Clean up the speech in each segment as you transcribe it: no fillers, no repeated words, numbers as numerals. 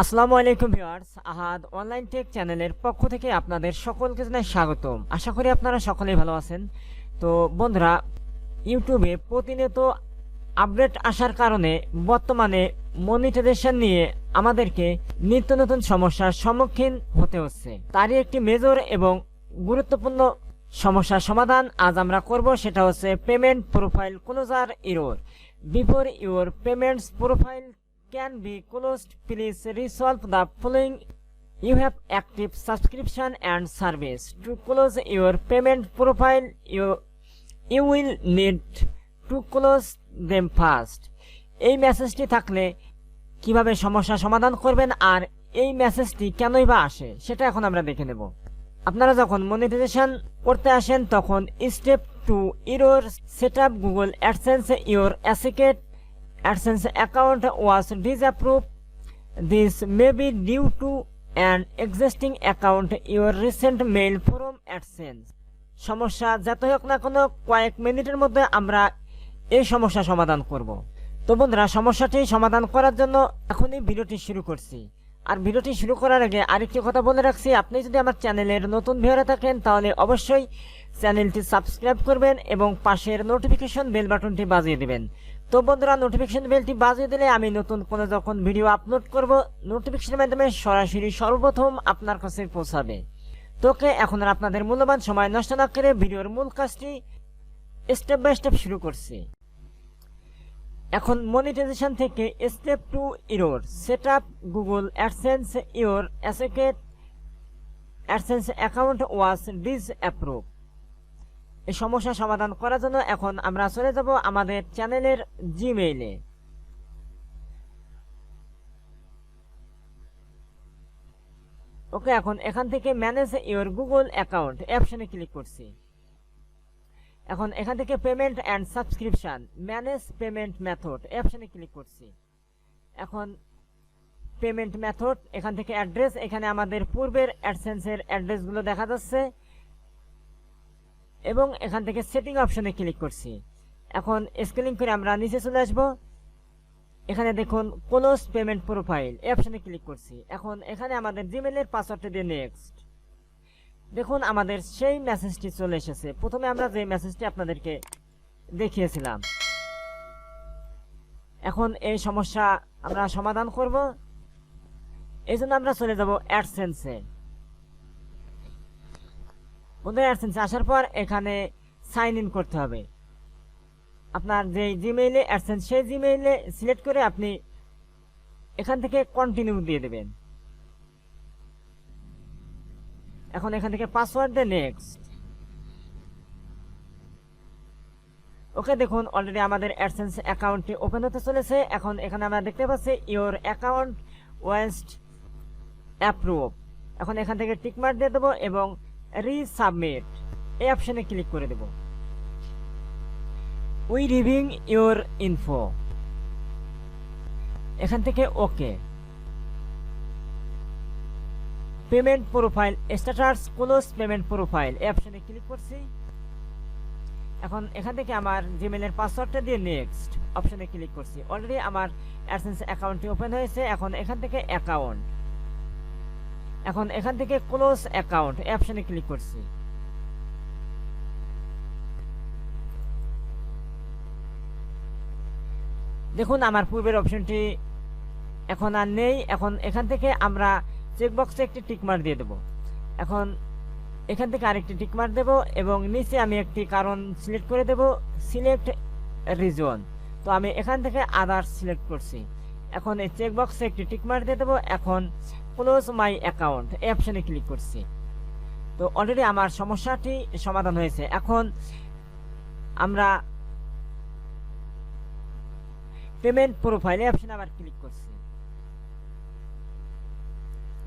আসসালামু আলাইকুম ভিউয়ার্স, আহাদ online take চ্যানেলের পক্ষ থেকে আপনাদের সকলকে জানাই স্বাগতম। আশা করি আপনারা সকলেই ভালো আছেন। তো বন্ধুরা, ইউটিউবে প্রতিনিয়ত আপডেট আসার কারণে বর্তমানে মনিটাইজেশন নিয়ে আমাদেরকে নিত্য নতুন সমস্যার সম্মুখীন হতে হচ্ছে। তারই একটি মেজর এবং গুরুত্বপূর্ণ সমস্যার সমাধান আজ আমরা করব, সেটা হচ্ছে payment profile closure error. Before your payments profile can be closed, please resolve the following. You have active subscription and service. To close your payment profile, you will need to close them first. এই মেসেজটি থাকলে কিভাবে সমস্যা সমাধান করবেন আর এই মেসেজটি কেনই বা আসে সেটা এখন আমরা দেখে নেব। আপনারা যখন মনিটাইজেশন করতে আসেন তখন step 2 error setup Google AdSense your associate AdSense account was disapproved. This may be due to an existing account. Your recent mail from AdSense. সমস্যা যত হোক না কোনো কয়েক মিনিটের মধ্যে আমরা এই সমস্যা সমাধান করব। তো বন্ধুরা, সমস্যাটি সমাধান করার জন্য এখনই ভিডিওটি শুরু করছি। আর ভিডিওটি শুরু করার আগে আরেকটি কথা বলে রাখছি, আপনি যদি আমার চ্যানেলের নতুন ভিউয়ার থাকেন তাহলে অবশ্যই চ্যানেলটি সাবস্ক্রাইব করবেন এবং পাশের নোটিফিকেশন বেল বাটনটি বাজিয়ে দিবেন। তো বন্ধুরা, নোটিফিকেশন বেলটি বাজিয়ে দিলে আমি নতুন কোনো যখন ভিডিও আপলোড করব নোটিফিকেশনের মাধ্যমে সরাসরি সর্বপ্রথম আপনার কাছে পৌঁছাবে। তোকে এখন আর আপনাদের মূল্যবান সময় নষ্ট না করে ভিডিওর মূল কাজটি স্টেপ বাই স্টেপ শুরু করছি। এখন মনিটাইজেশন থেকে step 2 error setup Google AdSense your associate AdSense account was disapproved. এই সমস্যা সমাধান করার জন্য এখন আমরা চলে যাব আমাদের চ্যানেলের জিমেইলে। ওকে, এখন এখান থেকে ম্যানেজ ইওর গুগল অ্যাকাউন্ট অপশনে ক্লিক করছি। এখন এখান থেকে payment and subscription manage payment method অপশনে ক্লিক করছি। এখন পেমেন্ট মেথড, এখান থেকে অ্যাড্রেস, এখানে আমাদের পূর্বের অ্যাডসেন্সের অ্যাড্রেসগুলো দেখা যাচ্ছে এবং এখান থেকে সেটিং অপশনে ক্লিক করছি। এখন স্ক্রলিং করে আমরা নিচে চলে আসব। এখানে দেখুন ক্লোজ পেমেন্ট প্রোফাইল অপশনে ক্লিক করছি। এখন এখানে আমাদের জিমেইলের পাসওয়ার্ডটি দিয়ে নেক্সট। দেখুন আমাদের সেই মেসেজটি চলে এসেছে, প্রথমে আমরা যে মেসেজটি আপনাদেরকে দেখিয়েছিলাম। এখন এই সমস্যা আমরা সমাধান করব, এই জন্য আমরা চলে যাব অ্যাডসেন্সে। বন্ধুরা, অ্যাডসেন্সে আসার পর এখানে সাইন ইন করতে হবে। আপনার যে জিমেইলে অ্যাডসেন্স সেই জিমেইলে সিলেক্ট করে আপনি এখান থেকে কন্টিনিউ দিয়ে দেবেন। এখন এখান থেকে পাসওয়ার্ড দিয়ে নেক্সট। ওকে, দেখুন অলরেডি আমাদের অ্যাডসেন্স অ্যাকাউন্টটি ওপেন হতে চলেছে। এখন এখানে আমরা দেখতে পাচ্ছি ইওর অ্যাকাউন্ট ওয়াজ অ্যাপ্রুভড। এখন এখান থেকে টিকমার্ক দিয়ে দেবো এবং রিসাবমিট এই অপশনে ক্লিক করে দেব। উই রিভিউইং ইওর ইনফো, এখান থেকে okay. Payment profile status close payment profile এই অপশনে ক্লিক করছি। এখন এখান থেকে আমার জিমেইলের পাসওয়ার্ডটা দিয়ে নেক্সট অপশনে ক্লিক করছি। অলরেডি আমার অ্যাডসেন্স অ্যাকাউন্টটি ওপেন হয়েছে। এখন এখান থেকে অ্যাকাউন্ট, এখন এখান থেকে ক্লোজ অ্যাকাউন্ট অপশনে ক্লিক করছি। দেখুন আমার পূর্বের অপশনটি এখন আর নেই। এখন এখান থেকে আমরা চেকবক্সে একটি টিকমার্ক দিয়ে দেব। এখন এখান থেকে আরেকটি টিকমার্ক দেব এবং নিচে আমি একটি কারণ সিলেক্ট করে দেব, সিলেক্ট রিজন। তো আমি এখান থেকে আদার্স সিলেক্ট করছি। এখন এই চেকবক্সে একটি টিকমার্ক দিয়ে দেব। এখন ক্লোজ মাই অ্যাকাউন্ট এই অপশনে ক্লিক করছি। তো অলরেডি আমার সমস্যাটি সমাধান হয়েছে। এখন আমরা পেমেন্ট প্রোফাইল এই অপশনে আবার ক্লিক করছি।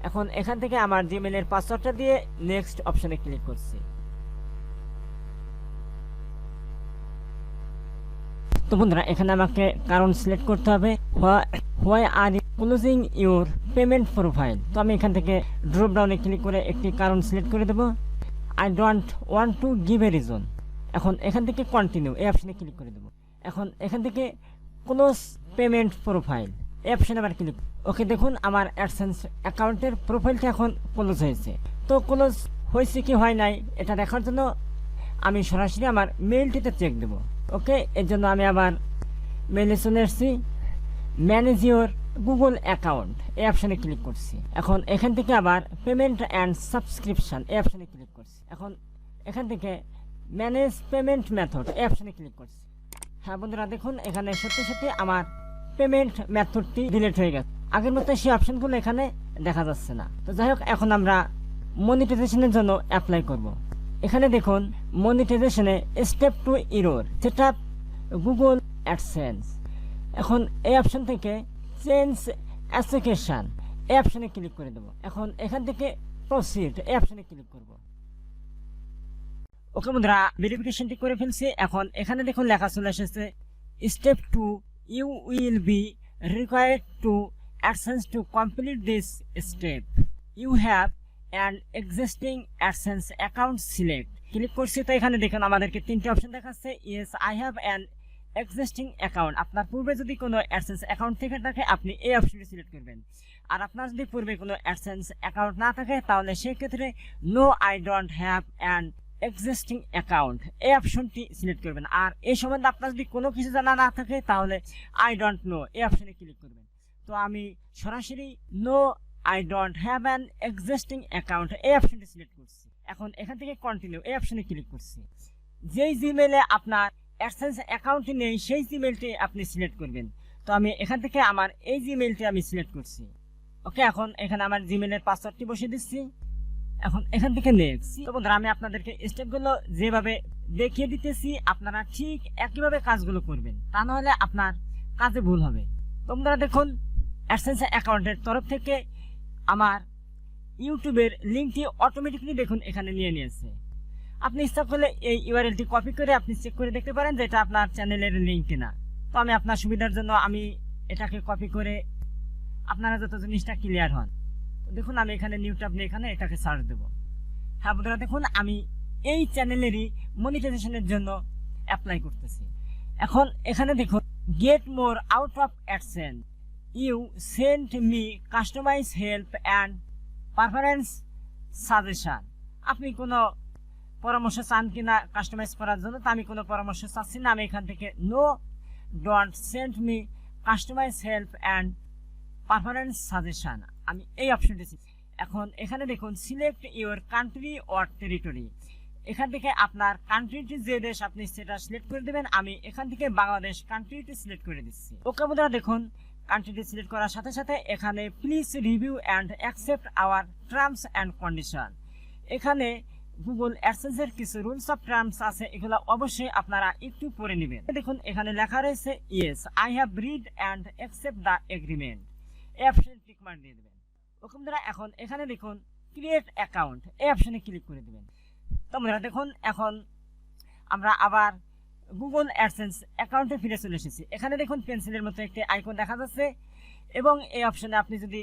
এখন এখান থেকে আমার জিমেইলের পাসওয়ার্ডটা দিয়ে নেক্সট অপশনে ক্লিক করছি। তো বন্ধুরা, এখানে আমাকে কারণ সিলেক্ট করতে হবে, why are you closing your payment profile. তো আমি এখান থেকে ড্রপ ডাউনে ক্লিক করে একটি কারণ সিলেক্ট করে দেব। I don't want to give a reason. এখন এখান থেকে কন্টিনিউ এই অপশনে ক্লিক করে দেব। এখন এখান থেকে ক্লোজ পেমেন্ট প্রোফাইল এই অপশনে আবার ক্লিক। ওকে, দেখুন আমার অ্যাডসেন্স অ্যাকাউন্টের প্রোফাইলটা এখন ক্লোজ হয়েছে। তো ক্লোজ হয়েছে কি হয় নাই এটা দেখার জন্য আমি সরাসরি আমার মেইলটিতে চেক দেব। ওকে, এর জন্য আমি আবার মেইলে চলে এসেছি, ম্যানেজ ইউর গুগল অ্যাকাউন্ট এই অপশানে ক্লিক করছি। এখন এখান থেকে আবার পেমেন্ট অ্যান্ড সাবস্ক্রিপশান এই অপশানে ক্লিক করছি। এখন এখান থেকে ম্যানেজ পেমেন্ট মেথড এই অপশানে ক্লিক করছি। হ্যাঁ বন্ধুরা, দেখুন এখানে সত্যি সত্যি আমার পেমেন্ট মেথডটি ডিলিট হয়ে গেছে। আগের মতো সেই অপশানগুলো এখানে দেখা যাচ্ছে না। তো যাই হোক, এখন আমরা মনিটাইজেশনের জন্য অ্যাপ্লাই করব। এখানে দেখুন মনিটাইজেশনে step two error set up Google AdSense. এখন এই অপশন থেকে চেঞ্জ অ্যাসোসিয়েশন এই অপশনে ক্লিক করে দেবো। এখন এখান থেকে প্রসিড এই অপশনে ক্লিক করব। ওকে বন্ধুরা, ভেরিফিকেশনটি করে ফেলছি। এখন এখানে দেখুন লেখা চলে এসেছে step two you will be required to AdSense to complete this step you have an existing AdSense account select. Click করছি, তো এখানে দেখুন আমাদেরকে তিনটি অপশন দেখাচ্ছে। Yes I have an existing account. আপনার পূর্বে যদি কোনো অ্যাডসেন্স অ্যাকাউন্ট থেকে থাকে আপনি এই অপশনটি সিলেক্ট করবেন। আর আপনার যদি পূর্বে কোনো অ্যাডসেন্স অ্যাকাউন্ট না থাকে তাহলে সেক্ষেত্রে no I don't have an existing account এই অপশনটি সিলেক্ট করবেন। আর এই সম্বন্ধে আপনার যদি কোনো কিছু জানা না থাকে তাহলে আই ডোন্ট নো এই অপশনে ক্লিক করবেন। তো আমি সরাসরি no I don't have an existing account এই অপশনটি সিলেক্ট করছি। এখন এখান থেকে কন্টিনিউ এই অপশনে ক্লিক করছি। যেই জিমেলে আপনার অ্যাডসেন্স অ্যাকাউন্টটি নেই সেই জিমেলটি আপনি সিলেক্ট করবেন। তো আমি এখান থেকে আমার এই জিমেলটি আমি সিলেক্ট করছি। ওকে, এখন এখানে আমার জিমেলের পাসওয়ার্ডটি বসিয়ে দিচ্ছি। এখন এখান থেকে নেক্সট। তো বন্ধুরা, আমি আপনাদেরকে স্টেপগুলো যেভাবে দেখিয়ে দিতেছি আপনারা ঠিক একইভাবে কাজগুলো করবেন, তা নাহলে আপনার কাজে ভুল হবে। তো বন্ধুরা দেখুন, অ্যাডসেন্স অ্যাকাউন্টের তরফ থেকে আমার ইউটিউবের লিঙ্কটি অটোমেটিকলি দেখুন এখানে নিয়ে নিয়েছে। আপনি ইচ্ছা করলে এই ইউআরএলটি কপি করে আপনি চেক করে দেখতে পারেন যে এটা আপনার চ্যানেলের লিঙ্ক কিনা। তো আমি আপনার সুবিধার জন্য আমি এটাকে কপি করে আপনারা যত জিনিসটা ক্লিয়ার হন। দেখুন আমি এখানে নিউ ট্যাব নিয়ে এখানে এটাকে সার্চ দেব। হ্যাঁ বন্ধুরা, দেখুন আমি এই চ্যানেলেরই মনিটাইজেশনের জন্য অ্যাপ্লাই করতেছি। এখন এখানে দেখুন get more out of AdSense you send me customize help and performance suggestion. আপনি কোনো পরামর্শ চান কিনা কাস্টমাইজ করার জন্য? তো আমি কোনো পরামর্শ চাচ্ছি না। আমি এখান থেকে no don't send me customize help and performance suggestion আমি এই অপশনটি। এখন এখানে দেখুন select your country or territory. এখান থেকে আপনার কান্ট্রিটি যে দেশ আপনি সেটা সিলেক্ট করে দেবেন। আমি এখান থেকে বাংলাদেশ কান্ট্রিটি সিলেক্ট করে দিচ্ছি। ওকে বন্ধুরা, দেখুন কান্ট্রিটি সিলেক্ট করার সাথে সাথে এখানে please review and accept our terms and condition. এখানে গুগল অ্যাডসেন্সের কিছু রুলস অফ টার্মস আছে, এগুলো অবশ্যই আপনারা একটু পড়ে নেবেন। দেখুন এখানে লেখা রয়েছে yes I have read and accept the agreement এই অপশন টিক মার্ক দিয়ে দেবেন। ওকে বন্ধুরা, এখন এখানে দেখুন ক্রিয়েট অ্যাকাউন্ট এই অপশনে ক্লিক করে দেবেন। তো বন্ধুরা দেখুন, এখন আমরা আবার গুগল অ্যাডসেন্স অ্যাকাউন্টে ফিরে চলে এসেছি। এখানে দেখুন পেন্সিলের মতো একটি আইকন দেখা যাচ্ছে এবং এই অপশনে আপনি যদি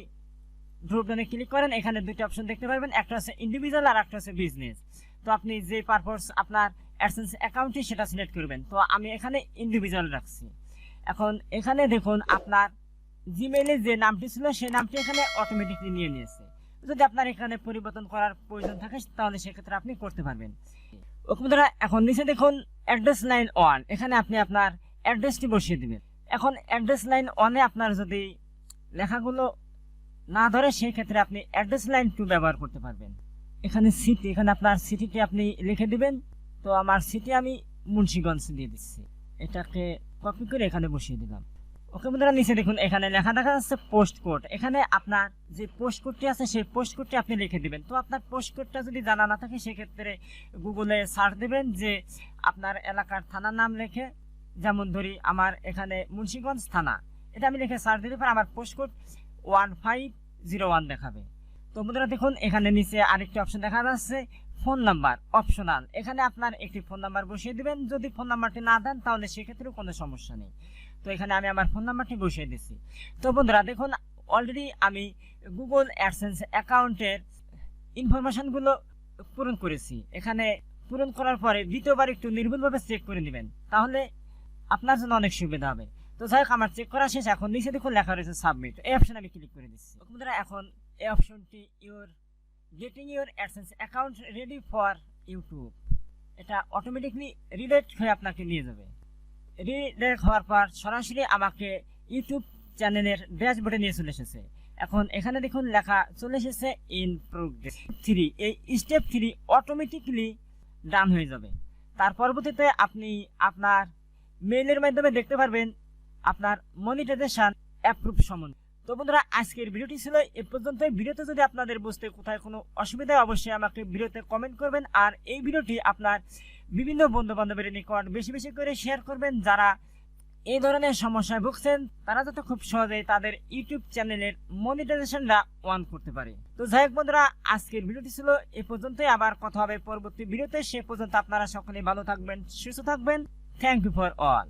ড্রপ ডাউনে ক্লিক করেন এখানে দুটি অপশন দেখতে পারবেন, একটা হচ্ছে ইন্ডিভিজুয়াল আর একটা হচ্ছে বিজনেস। তো আপনি যে পারপাস আপনার অ্যাডসেন্স অ্যাকাউন্টটি সেটা সিলেক্ট করবেন। তো আমি এখানে ইন্ডিভিজুয়াল রাখছি। এখন এখানে দেখুন আপনার জিমেইলে যে নামটি ছিল সেই নামটি এখানে অটোমেটিকলি নিয়ে নিয়েছে। যদি আপনার এখানে পরিবর্তন করার প্রয়োজন থাকে তাহলে সেক্ষেত্রে আপনি করতে পারবেন। ওকে বন্ধুরা, এখন নিচে দেখুন অ্যাড্রেস লাইন 1, এখানে আপনি আপনার অ্যাড্রেসটি বসিয়ে দিবেন। এখন অ্যাড্রেস লাইন 1-এ আপনার যদি লেখাগুলো না ধরে সেই ক্ষেত্রে আপনি অ্যাড্রেস লাইন 2 ব্যবহার করতে পারবেন। এখানে সিটি, এখানে আপনার সিটিটি আপনি লিখে দিবেন। তো আমার সিটি আমি মুন্সিগঞ্জ দিয়ে দিচ্ছি, এটাকে কপি করে এখানে বসিয়ে দিলাম। ওকে বন্ধুরা, নিচে দেখুন এখানে লেখা দেখা যাচ্ছে পোস্ট কোড। এখানে আপনার যে পোস্ট কোডটি আছে সেই পোস্ট কোডটি আপনি লিখে দিবেন। তো আপনার পোস্ট কোডটা যদি জানা না থাকে সেক্ষেত্রে গুগলে সার্চ দেবেন যে আপনার এলাকার থানার নাম লিখে, যেমন ধরি আমার এখানে মুন্সিগঞ্জ থানা, এটা আমি লিখে সার্চ দিলে পর আমার পোস্ট কোড 1501 দেখাবে। তো বন্ধুরা দেখুন এখানে নিচে আরেকটি অপশন দেখা যাচ্ছে ফোন নাম্বার অপশনাল। এখানে আপনার একটি ফোন নাম্বার বসিয়ে দিবেন। যদি ফোন নাম্বারটি না দেন তাহলে সেক্ষেত্রেও কোনো সমস্যা নেই। তো এখানে আমি আমার ফোন নাম্বারটি বসিয়ে দিচ্ছি। তো বন্ধুরা দেখুন অলরেডি আমি গুগল অ্যাডসেন্স অ্যাকাউন্টের ইনফরমেশনগুলো পূরণ করেছি। এখানে পূরণ করার পরে দ্বিতীয়বার একটু নির্ভুলভাবে চেক করে নেবেন, তাহলে আপনার জন্য অনেক সুবিধা হবে। তো তো যাই হোক আমার চেক করা শেষ। এখন নিচে দেখুন লেখা রয়েছে সাবমিট, এই অপশন আমি ক্লিক করে দিচ্ছি। বন্ধুরা এখন এই অপশনটি getting your AdSense account ready for YouTube, এটা অটোমেটিকলি রিডাইরেক্ট হয়ে আপনাকে নিয়ে যাবে। রিডাইরেক্ট হওয়ার পর সরাসরি আমাকে ইউটিউব চ্যানেলের ড্যাশবোর্ডে নিয়ে চলে এসেছে। এখন এখানে দেখুন লেখা চলে এসেছে ইন প্রোগ্রেস 3, এই স্টেপ 3 অটোমেটিকলি ডান হয়ে যাবে। তার পরবর্তীতে আপনি আপনার মেইলের মাধ্যমে দেখতে পারবেন আপনার মনিটাইজেশন অ্যাপ্রুভ সম্বন্ধে। তো বন্ধুরা আজকের ভিডিওটি ছিল এ পর্যন্তই। ভিডিওতে যদি আপনাদের বুঝতে কোথায় কোনো অসুবিধা হয় অবশ্যই আমাকে ভিডিওতে কমেন্ট করবেন, আর এই ভিডিওটি আপনার বিভিন্ন বন্ধু বান্ধবের নিকট বেশি বেশি করে শেয়ার করবেন যারা এই ধরনের সমস্যায় ভুগছেন, তারা যাতে খুব সহজেই তাদের ইউটিউব চ্যানেলের মনিটাইজেশনটা অন করতে পারে। তো যাই হোক বন্ধুরা আজকের ভিডিওটি ছিল এ পর্যন্তই, আবার কথা হবে পরবর্তী ভিডিওতে। সে পর্যন্ত আপনারা সকলেই ভালো থাকবেন, সুস্থ থাকবেন। Thank you for all.